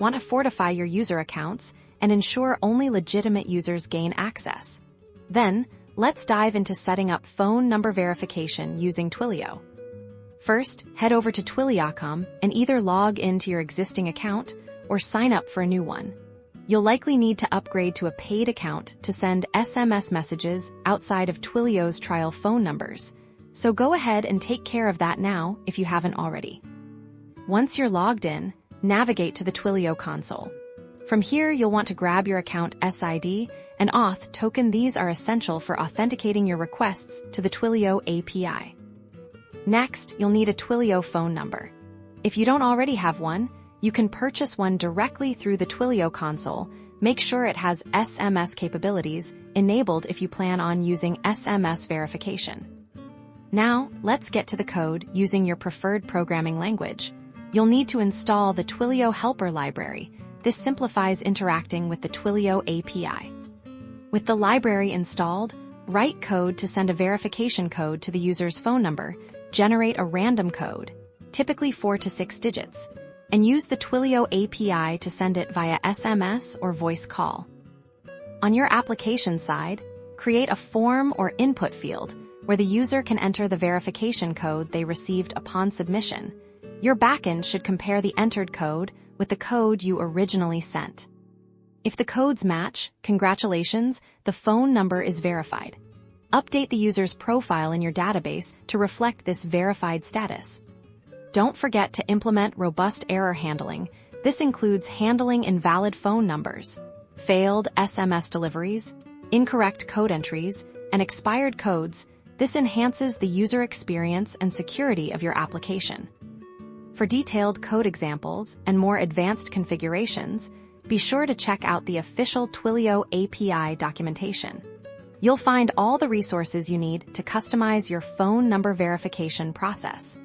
want to fortify your user accounts and ensure only legitimate users gain access. Then, let's dive into setting up phone number verification using Twilio. First, head over to Twilio.com and either log into your existing account or sign up for a new one. You'll likely need to upgrade to a paid account to send SMS messages outside of Twilio's trial phone numbers, so go ahead and take care of that now if you haven't already. Once you're logged in, navigate to the Twilio console. From here, you'll want to grab your account SID and Auth token. These are essential for authenticating your requests to the Twilio API. Next, you'll need a Twilio phone number. If you don't already have one, you can purchase one directly through the Twilio console. Make sure it has SMS capabilities enabled if you plan on using SMS verification. Now, let's get to the code using your preferred programming language. You'll need to install the Twilio helper library. This simplifies interacting with the Twilio API. With the library installed, write code to send a verification code to the user's phone number, generate a random code, typically 4 to 6 digits, and use the Twilio API to send it via SMS or voice call. On your application side, create a form or input field where the user can enter the verification code they received upon submission. Your backend should compare the entered code with the code you originally sent. If the codes match, congratulations, the phone number is verified. Update the user's profile in your database to reflect this verified status. Don't forget to implement robust error handling. This includes handling invalid phone numbers, failed SMS deliveries, incorrect code entries, and expired codes. This enhances the user experience and security of your application. For detailed code examples and more advanced configurations, be sure to check out the official Twilio API documentation. You'll find all the resources you need to customize your phone number verification process.